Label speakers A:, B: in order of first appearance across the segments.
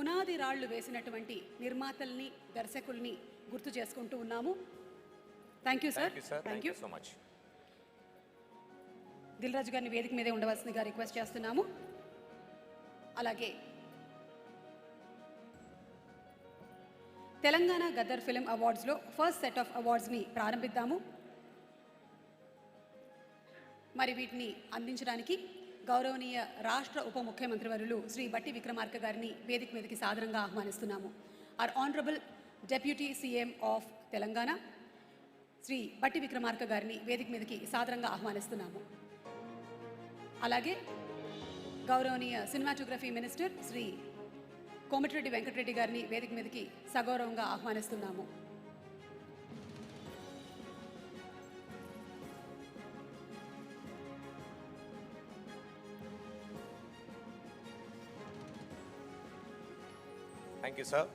A: పునాది రాళ్లు వేసినటువంటి నిర్మాతల్ని, దర్శకుల్ని గుర్తు చేసుకుంటూ ఉన్నాము. Thank you sir.
B: Thank you so much.
A: Dil Raju గారిని వేదిక మీదే ఉండవలసిందిగా రిక్వెస్ట్ చేస్తున్నాము. అలాగే తెలంగాణ గద్దర్ ఫిల్మ్ అవార్డ్స్లో ఫస్ట్ సెట్ ఆఫ్ అవార్డ్స్ని ప్రారంభిద్దాము. మరి వీటిని అందించడానికి గౌరవనీయ రాష్ట్ర ఉప ముఖ్యమంత్రి వర్యులు శ్రీ బట్టి విక్రమార్క గారిని వేదిక మీదకి సాదరంగా ఆహ్వానిస్తున్నాము. Our honourable deputy CM of Telangana Shri Bhatti Vikramarka గారిని వేదిక మీదకి సాదరంగా ఆహ్వానిస్తున్నాము. అలాగే గౌరవనీయ సినిమాటోగ్రఫీ మినిస్టర్ శ్రీ కోమటిరెడ్డి వెంకటరెడ్డి గారిని వేదిక మీదకి సగౌరవంగా ఆహ్వానిస్తున్నాము.
B: Thank you sir.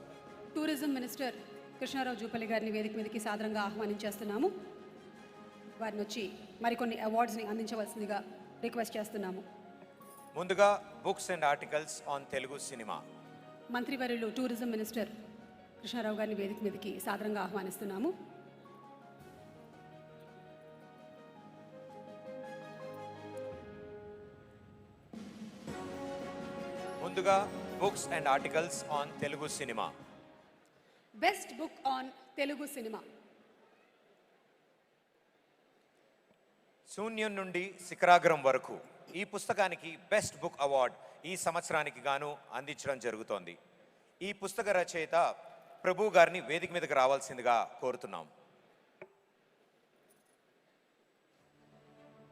A: Tourism minister Krishnarao Jupally గారిని వేదిక మీదకి సాదరంగా ఆహ్వానించేస్తున్నాము. వారిని వచ్చి మరికొన్ని అవార్డ్స్ని అందించవలసిందిగా రిక్వెస్ట్ చేస్తున్నాము.
B: ముందుగా books and articles on Telugu cinema.
A: మంత్రివర్యులు టూరిజం మినిస్టర్ కృష్ణారావు గారిని వేదిక మీదకి సాదరంగా ఆహ్వానిస్తున్నాము.
B: ముందుగా books and articles on Telugu cinema.
A: Best book on Telugu cinema.
B: శూన్యం నుండి శిఖరాగ్రం వరకు ఈ పుస్తకానికి బెస్ట్ బుక్ అవార్డ్ ఈ సంవత్సరానికి గాను అందించడం జరుగుతోంది. ఈ పుస్తక రచయిత ప్రభు గారిని వేదిక మీదకి రావాల్సిందిగా కోరుతున్నాం.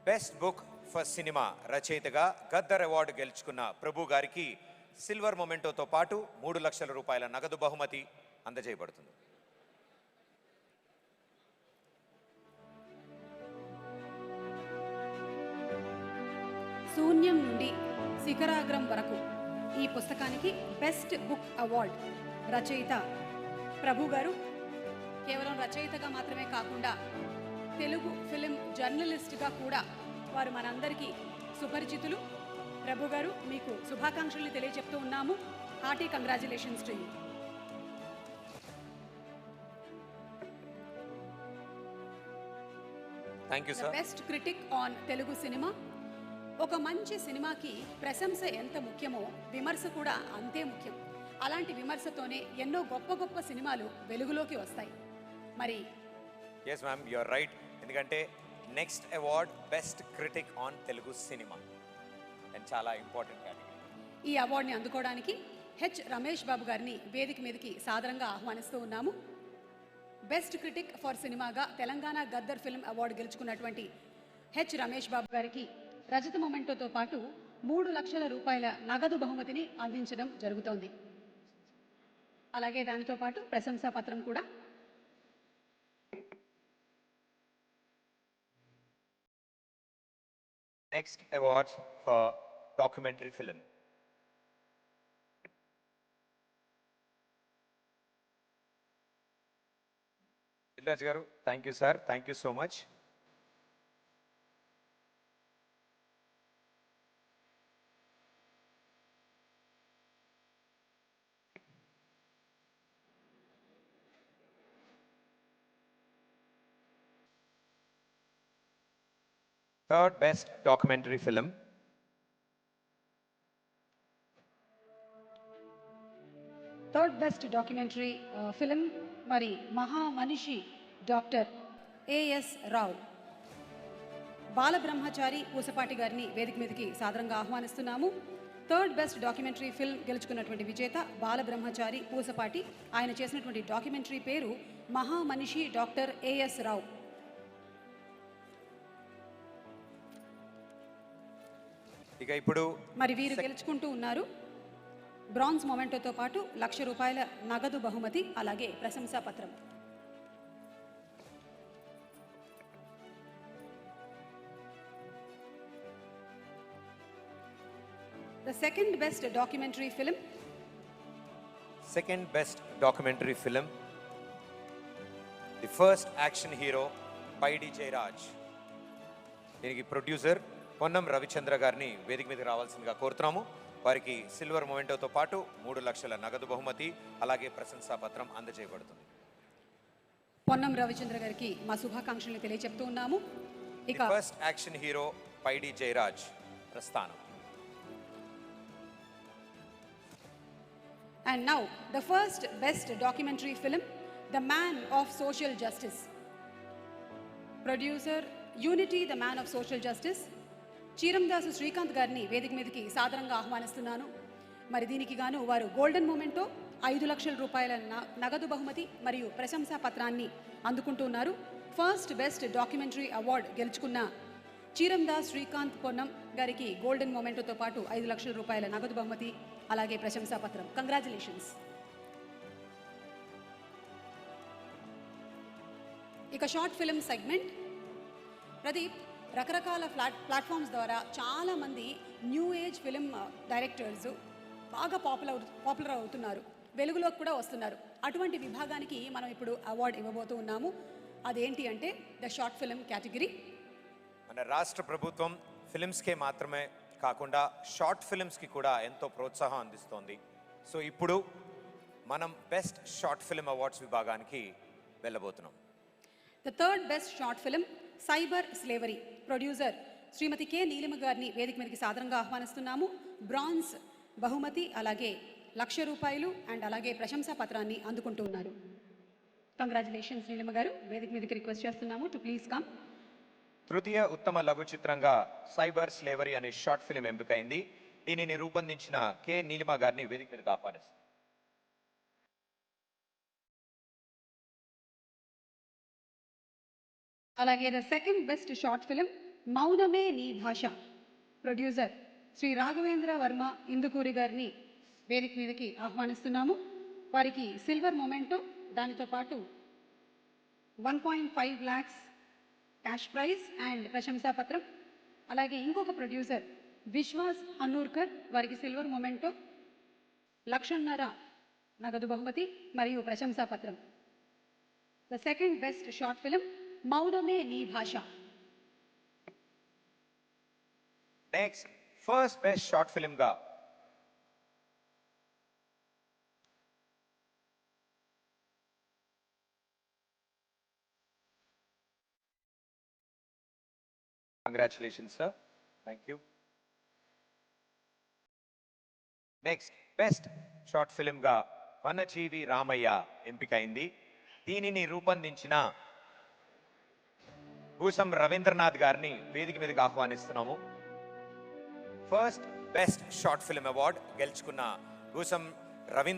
B: బెస్ట్ బుక్ ఫర్ సినిమా రచయితగా గద్దర్ అవార్డు గెలుచుకున్న ప్రభు గారికి సిల్వర్ మొమెంటోతో పాటు 3 లక్షల రూపాయల నగదు బహుమతి అందజేయబడుతుంది.
A: శూన్యం నుండి శిఖరాగ్రం వరకు ఈ పుస్తకానికి బెస్ట్ బుక్ అవార్డ్ రచయిత ప్రభు గారు. కేవలం రచయితగా మాత్రమే కాకుండా తెలుగు ఫిలిం జర్నలిస్ట్గా కూడా వారు మనందరికీ సుపరిచితులు. ప్రభు గారు, మీకు శుభాకాంక్షలు తెలియజెప్తూ ఉన్నాము. Hearty congratulations to you.
B: Thank you sir.
A: Best critic on Telugu cinema. ఒక మంచి సినిమాకి ప్రశంస ఎంత ముఖ్యమో విమర్శ కూడా అంతే ముఖ్యం. అలాంటి విమర్శతోనే ఎన్నో గొప్ప గొప్ప సినిమాలు వెలుగులోకి వస్తాయి. మరి
B: yes ma'am, you are right. ఎందుకంటే next award best critic on Telugu cinema and చాలా ఇంపార్టెంట్ కేటగిరీ.
A: ఈ అవార్డుని అందుకోవడానికి హెచ్ రమేష్ బాబు గారిని వేదిక మీదకి సాదరంగా ఆహ్వానిస్తూ ఉన్నాము. బెస్ట్ క్రిటిక్ ఫర్ సినిమాగా తెలంగాణ గద్దర్ ఫిల్మ్ అవార్డు గెలుచుకున్నటువంటి హెచ్ రమేష్ బాబు గారికి రజత మొమెంటోతో పాటు 3 లక్షల రూపాయల నగదు బహుమతిని అందించడం జరుగుతోంది. అలాగే దానితో పాటు ప్రశంసా పత్రం కూడా.
B: Next award for documentary film. Dilraj గారు, thank you sir. Thank you so much. Third best documentary film.
A: Third best documentary film మరి మహామనిషి డాక్టర్ ఏఎస్ రావు. బాలబ్రహ్మచారి పూసపాటి గారిని వేదిక మీదకి సాదరంగా ఆహ్వానిస్తున్నాము. థర్డ్ బెస్ట్ డాక్యుమెంటరీ ఫిల్మ్ గెలుచుకున్నటువంటి విజేత బాలబ్రహ్మచారి పూసపాటి. ఆయన చేసినటువంటి డాక్యుమెంటరీ పేరు మహామనిషి డాక్టర్ ఏఎస్ రావు.
B: ఇక ఇప్పుడు
A: మరి వీరు గెలుచుకుంటూ ఉన్నారు. బ్రాంజ్ మొమెంటోతో పాటు 1 లక్ష రూపాయల నగదు బహుమతి, అలాగే ప్రశంసా పత్రం. The second best documentary film.
B: Second best documentary film. The first action hero, పైడి జయరాజ్. దీనికి ప్రొడ్యూసర్ పొన్నం రవిచంద్ర గారిని వేదిక మీదకి రావాల్సిందిగా కోరుతున్నాము. వారికి సిల్వర్ మొమెంటోతో పాటు 3 లక్షల నగదు బహుమతి అలాగే ప్రశంసా పత్రం అందజేయబడుతుంది.
A: పొన్నం రవిచంద్ర గారికి మా శుభాకాంక్షలు తెలియజెప్తూ ఉన్నాము. ఇక
B: ఫస్ట్ యాక్షన్ హీరో పైడి జయరాజ్ ప్రస్థానం.
A: And now, the first best documentary film, The Man of Social Justice. Producer, Unity, The Man of Social Justice. చీరందాసు Srikanth గారిని వేదిక మీదకి సాదరంగా ఆహ్వానిస్తున్నాను. మరి దీనికి గాను వారు గోల్డెన్ మూమెంటో 5 లక్షల రూపాయల నగదు బహుమతి మరియు ప్రశంసా పత్రాన్ని అందుకుంటున్నారు. ఫస్ట్ బెస్ట్ డాక్యుమెంటరీ అవార్డు గెలుచుకున్న చీరందాస్ శ్రీకాంత్ పొన్నం గారికి గోల్డెన్ మూమెంటోతో పాటు 5 లక్షల రూపాయల నగదు బహుమతి అలాగే ప్రశంసా పత్రం. కంగ్రాచులేషన్స్. ఇక షార్ట్ ఫిల్మ్ సెగ్మెంట్. ప్రదీప్, రకరకాల ప్లాట్ఫామ్స్ ద్వారా చాలామంది న్యూ ఏజ్ ఫిల్మ్ డైరెక్టర్స్ బాగా పాపులర్ అవుతున్నారు, వెలుగులోకి కూడా వస్తున్నారు. అటువంటి విభాగానికి మనం ఇప్పుడు అవార్డు ఇవ్వబోతూ ఉన్నాము. అదేంటి అంటే ద షార్ట్ ఫిల్మ్ కేటగిరీ.
B: మన రాష్ట్ర ప్రభుత్వం ఫిలిమ్స్కే మాత్రమే కాకుండా షార్ట్ ఫిలిమ్స్కి కూడా ఎంతో ప్రోత్సాహం అందిస్తోంది. సో ఇప్పుడు మనం బెస్ట్ షార్ట్ ఫిల్మ్ అవార్డ్స్ విభాగానికి వెళ్ళబోతున్నాం.
A: The third best short film cyber slavery. Producer Shrimati K Neelima గారిని వేదిక మీదకి సాదరంగా ఆహ్వానిస్తున్నాము. బ్రాంజ్ బహుమతి అలాగే 1,00,000 రూపాయలు అండ్ అలాగే ప్రశంసా పత్రాన్ని అందుకుంటున్నారు. కంగ్రాచులేషన్స్ నీలిమ గారు. వేదిక మీదకి రిక్వెస్ట్ చేస్తున్నాము టు ప్లీజ్ కమ్.
B: తృతీయ ఉత్తమ లఘు చిత్రంగా సైబర్ స్లేవరీ అనే షార్ట్ ఫిల్మ్ ఎంపికైంది. దీనిని రూపొందించిన కె నీలిమ గారిని వేదిక మీదకి ఆహ్వానిస్తాం.
A: అలాగే the second best short film Mouname Nee భాష. ప్రొడ్యూసర్ శ్రీ రాఘవేంద్ర వర్మ ఇందుకూరి గారిని వేదిక మీదకి ఆహ్వానిస్తున్నాము. వారికి సిల్వర్ మొమెంటో, దానితో పాటు 1.5 lakhs క్యాష్ ప్రైజ్ అండ్ ప్రశంసా పత్రం. అలాగే ఇంకొక ప్రొడ్యూసర్ విశ్వాస్ హన్నూర్కర్, వారికి సిల్వర్ మొమెంటో, 1,50,000 నగదు బహుమతి మరియు ప్రశంసా పత్రం. The second best short film Mouname Nee Bhasha.
B: Next first best short film గా congratulations sir. Thank you. Next best short film గా వనజీవి రామయ్య ఎంపికైంది. దీనిని రూపొందించిన భూసం రవీంద్రనాథ్ గారిని వేదిక మీదకి ఆహ్వానిస్తున్నాము. First best short film award గెలుచుకున్న భూసం రవీంద్ర